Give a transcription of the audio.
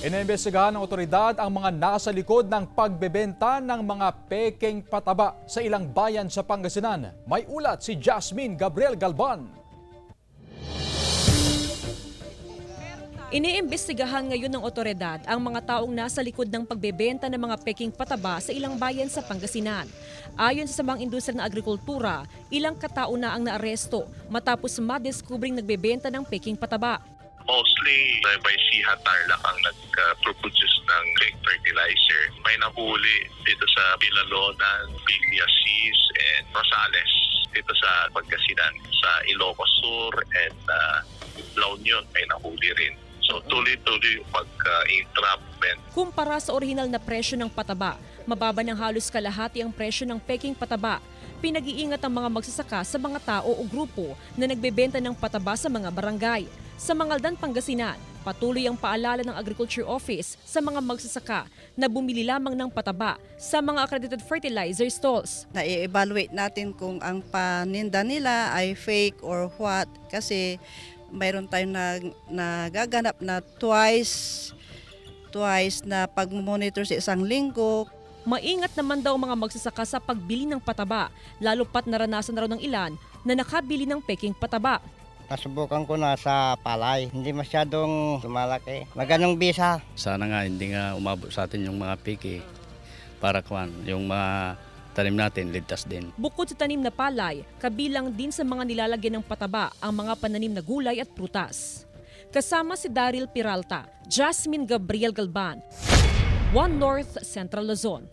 Iniimbestigahan ng otoridad ang mga nasa likod ng pagbebenta ng mga pekeng pataba sa ilang bayan sa Pangasinan. May ulat si Jasmine Gabriel Galban. Iniimbestigahan ngayon ng otoridad ang mga taong nasa likod ng pagbebenta ng mga peking pataba sa ilang bayan sa Pangasinan. Ayon sa Samang Industriya ng Agrikultura, ilang katao na ang naaresto matapos madiskubring nagbebenta ng peking pataba. Mostly by Siha Tarlac ang nag-produce ng fake fertilizer. May nahuli dito sa Pilalonan, Villasis, and Rosales dito sa Pangasinan. Sa Ilocos Sur and La Union may nahuli rin. So tuloy-tuloy yung pag-entrapment. Kumpara sa orihinal na presyo ng pataba, mababa ng halos kalahati ang presyo ng peking pataba. Pinag-iingat ang mga magsasaka sa mga tao o grupo na nagbebenta ng pataba sa mga barangay. Sa Mangaldan, Pangasinan, patuloy ang paalala ng Agriculture Office sa mga magsasaka na bumili lamang ng pataba sa mga accredited fertilizer stalls. Na-evaluate natin kung ang paninda nila ay fake or what kasi mayroon tayong nagaganap na twice na pag-monitor sa isang linggo. Maingat naman daw mga magsasaka sa pagbili ng pataba, lalo pat naranasan na raw ng ilan na nakabili ng peking pataba. Nasubukan ko na sa palay, hindi masyadong lumalaki. Maganong bisa. Sana nga hindi nga umabot sa atin yung mga piki para yung mga tanim natin ligtas din. Bukod sa tanim na palay, kabilang din sa mga nilalagyan ng pataba ang mga pananim na gulay at prutas. Kasama si Daryl Peralta, Jasmine Gabriel Galban, One North Central Luzon.